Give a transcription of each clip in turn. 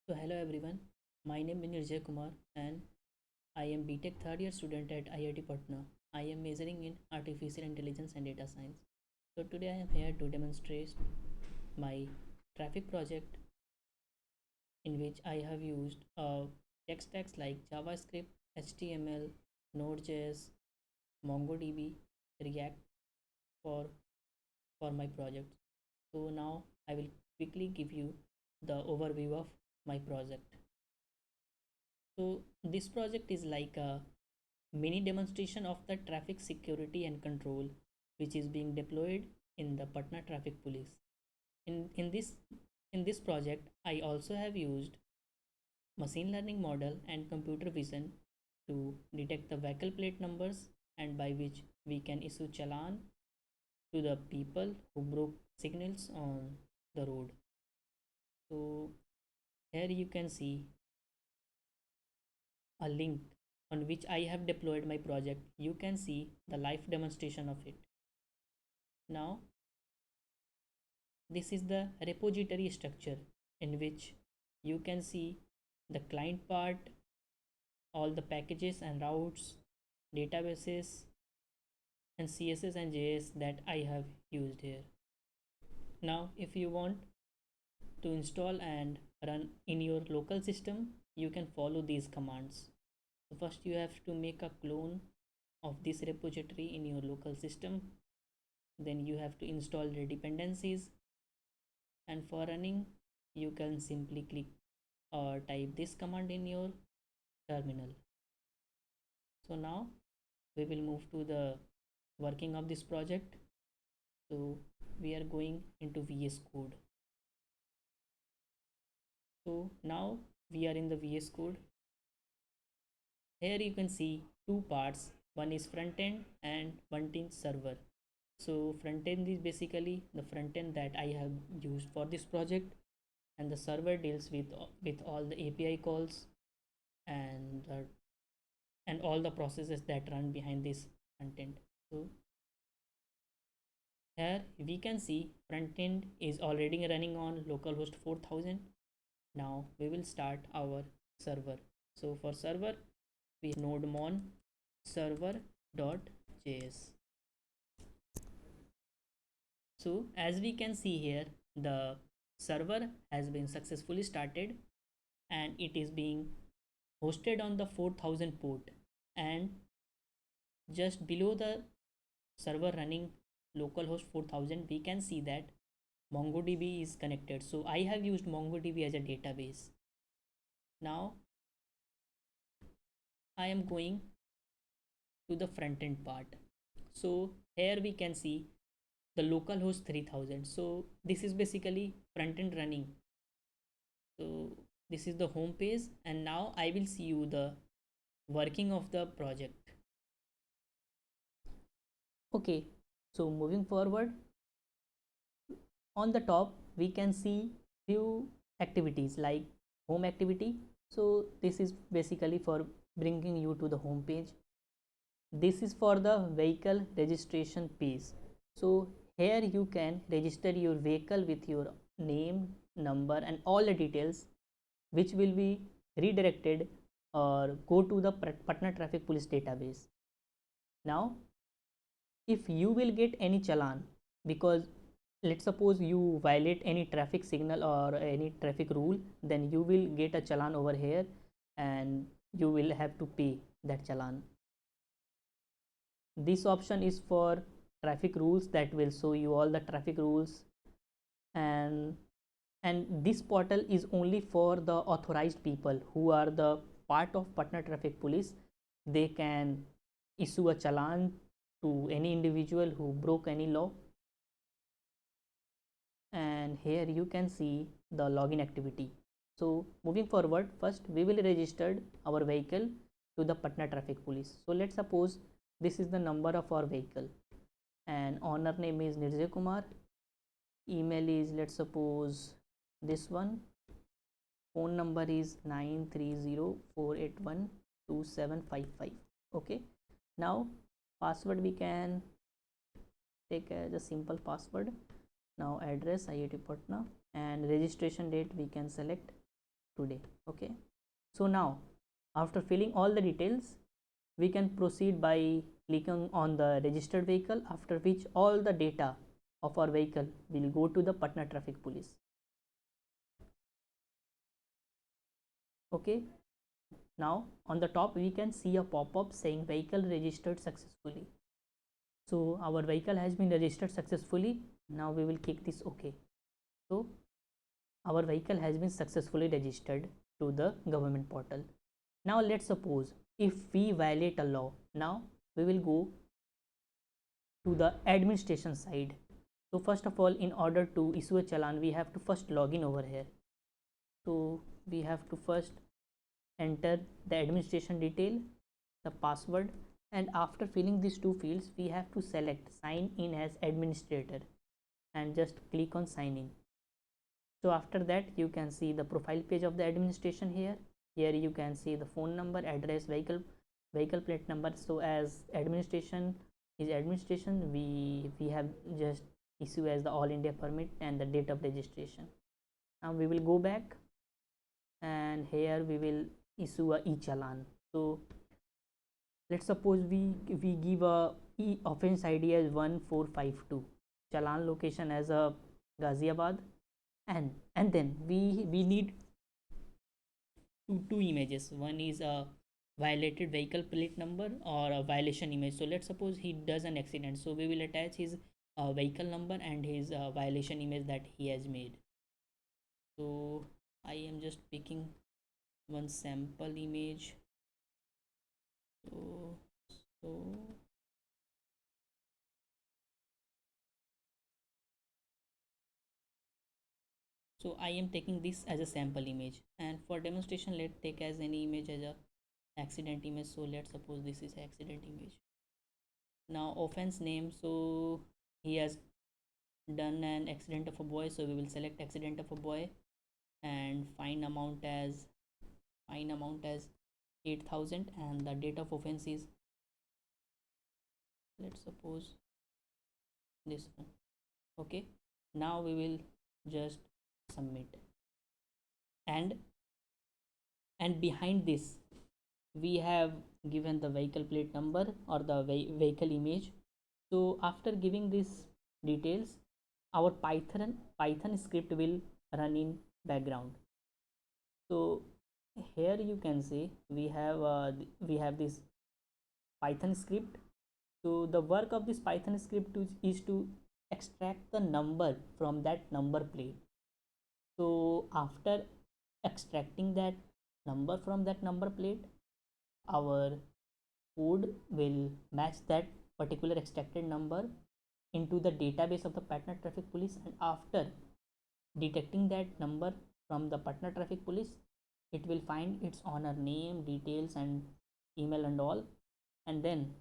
So hello everyone, my name is Nirjay Kumar and I am BTech third year student at IIT Patna. I am majoring in Artificial Intelligence and Data Science. So today I am here to demonstrate my traffic project in which I have used tech stacks like JavaScript, HTML, Node.js, MongoDB, React for, for my project. So now I will quickly give you the overview of my project. So this project is like a mini demonstration of the traffic security and control which is being deployed in the Patna Traffic Police. In this project, I also have used machine learning model and computer vision to detect the vehicle plate numbers and by which we can issue challan to the people who broke signals on the road. So here you can see a link on which I have deployed my project. You can see the live demonstration of it. Now, this is the repository structure in which you can see the client part, all the packages and routes, databases, and CSS and JS that I have used here. Now, if you want to install and run in your local system, you can follow these commands. So first you have to make a clone of this repository in your local system. Then you have to install the dependencies, and for running you can simply click or type this command in your terminal. So now we will move to the working of this project. So we are going into VS Code. So now we are in the VS Code. Here you can see two parts. One is front end and one is server. So front end is basically the front end that I have used for this project, and the server deals with all the API calls and all the processes that run behind this front end. So here we can see front end is already running on localhost 4000. Now we will start our server. So for server we node mon server.js. So as we can see here, the server has been successfully started and it is being hosted on the 4000 port, and just below the server running localhost 4000 we can see that MongoDB is connected. So I have used MongoDB as a database. Now I am going to the front end part. So here we can see the localhost 3000. So this is basically front end running. So this is the home page, and now I will see you the working of the project. Okay, so moving forward, on the top we can see few activities like home activity. So this is basically for bringing you to the home page. This is for the vehicle registration page. So here you can register your vehicle with your name, number, and all the details which will be redirected or go to the Patna Traffic Police database. Now if you will get any challan, because let's suppose you violate any traffic signal or any traffic rule, then you will get a challan over here and you will have to pay that challan. This option is for traffic rules, that will show you all the traffic rules, and this portal is only for the authorized people who are the part of Patna Traffic Police. They can issue a challan to any individual who broke any law. And here you can see the login activity. So moving forward, first we will register our vehicle to the Patna Traffic Police. So let's suppose this is the number of our vehicle, and owner name is Nirjay Kumar, email is, let's suppose, this one, phone number is 930481275. Okay, now password we can take as a simple password. Now address IIT Patna, and registration date we can select today. Okay, so now after filling all the details, we can proceed by clicking on the registered vehicle, after which all the data of our vehicle will go to the Patna Traffic Police. Okay, now on the top we can see a pop-up saying vehicle registered successfully. So our vehicle has been registered successfully. Now we will click this OK. So our vehicle has been successfully registered to the government portal. Now let's suppose if we violate a law. Now we will go to the administration side. So first of all, in order to issue a challan, we have to first log in over here. So we have to first enter the administration detail, the password, and after filling these two fields we have to select sign in as administrator and just click on sign in. So after that you can see the profile page of the administration. Here you can see the phone number, address, vehicle plate number. So as administration is administration, we have just issue as the all India permit and the date of registration. Now we will go back and here we will issue a e-challan. So let's suppose we give a e offense ID as 1452, challan location as a Ghaziabad, and then we need two images. One is a violated vehicle plate number or a violation image. So let's suppose he does an accident, so we will attach his vehicle number and his violation image that he has made. So I am just picking one sample image. So so I am taking this as a sample image, and for demonstration let's take as any image as a accident image. So let's suppose this is accident image. Now offense name, so he has done an accident of a boy, so we will select accident of a boy, and fine amount as 8,000, and the date of offense is, let's suppose, this one. Okay, now we will just submit, and behind this we have given the vehicle plate number or the vehicle image. So after giving these details, our python script will run in background. So here you can see we have this python script. So the work of this python script is to extract the number from that number plate. So after extracting that number from that number plate, our code will match that particular extracted number into the database of the Patna Traffic Police, and after detecting that number from the Patna Traffic Police, it will find its owner name, details, and email and all. And then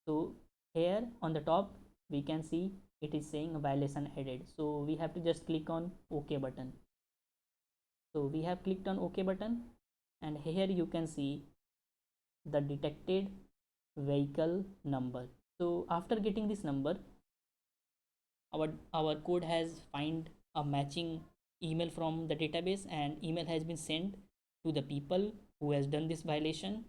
so here on the top we can see it is saying a violation added, so we have to just click on OK button. So we have clicked on OK button, and here you can see the detected vehicle number. So after getting this number, our code has find a matching email from the database, and email has been sent to the people who has done this violation.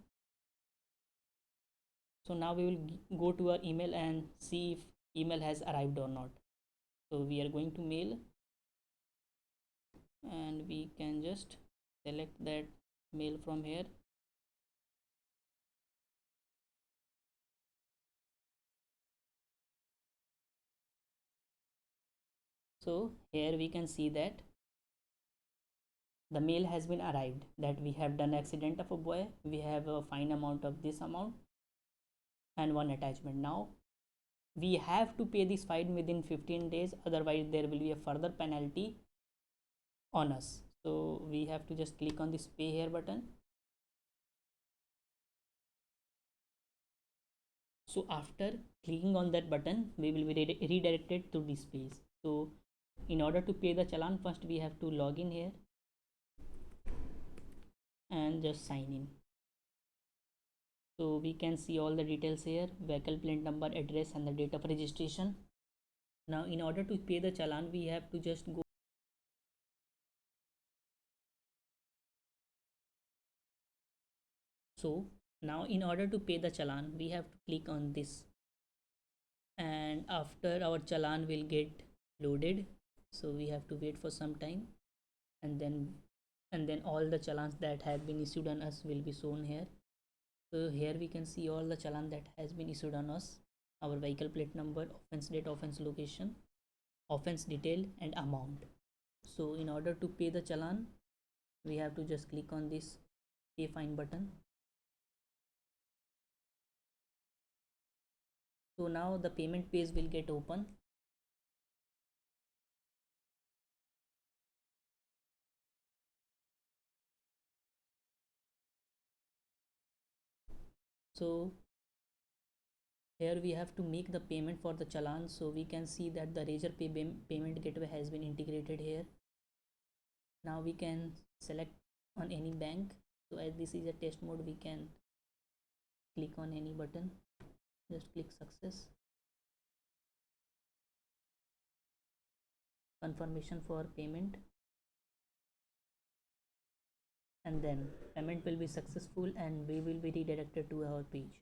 So now we will go to our email and see if email has arrived or not. So we are going to mail, and we can just select that mail from here. So here we can see that the mail has been arrived, that we have done accident of a boy, we have a fine amount of this amount, and one attachment. Now we have to pay this fine within 15 days, otherwise there will be a further penalty on us. So we have to just click on this pay here button. So after clicking on that button, we will be redirected to this page. So in order to pay the challan, first we have to log in here and just sign in. So we can see all the details here: vehicle plate number, address, and the date of registration. Now in order to pay the challan, we have to just go So now in order to pay the challan, we have to click on this, and after our challan will get loaded, so we have to wait for some time, and then all the challans that have been issued on us will be shown here. So here we can see all the challan that has been issued on us: our vehicle plate number, offense date, offense location, offense detail, and amount. So in order to pay the challan, we have to just click on this pay fine button. So now the payment page will get open. So here we have to make the payment for the challan. So we can see that the razor pay payment gateway has been integrated here. Now we can select on any bank. So as this is a test mode, we can click on any button, just click success, confirmation for payment, and then payment will be successful and we will be redirected to our page.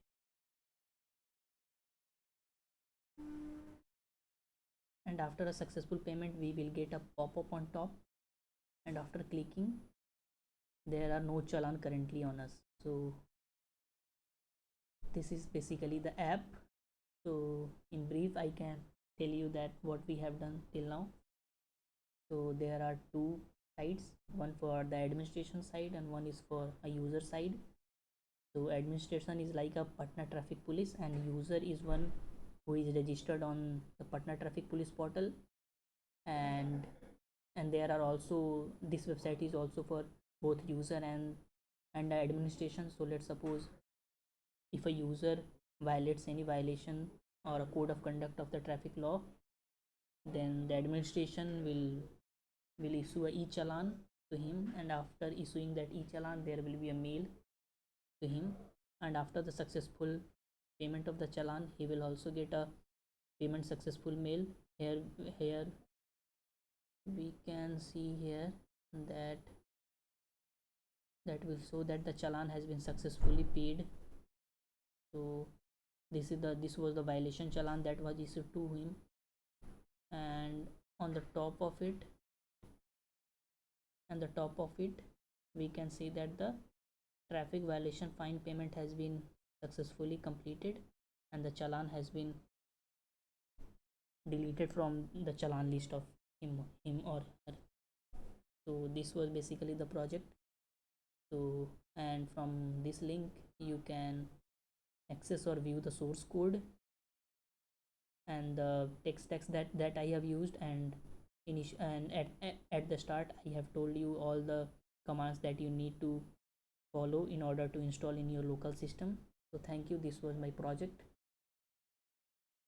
And after a successful payment, we will get a pop-up on top, and after clicking, there are no challan currently on us. So this is basically the app. So in brief, I can tell you that what we have done till now. So there are two sides, one for the administration side and one is for a user side. So administration is like a Patna traffic police, and user is one who is registered on the Patna traffic police portal. And there are also, this website is also for both user and the administration. So let's suppose if a user violates any violation or a code of conduct of the traffic law, then the administration will issue a e-challan to him, and after issuing that e-challan, there will be a mail to him, and after the successful payment of the challan, he will also get a payment successful mail. Here we can see here that will show that the challan has been successfully paid. So this was the violation challan that was issued to him, and on the top of it we can see that the traffic violation fine payment has been successfully completed, and the challan has been deleted from the challan list of him or her. So this was basically the project. So, and from this link you can access or view the source code and the text that I have used, and at the start I have told you all the commands that you need to follow in order to install in your local system. So thank you, this was my project.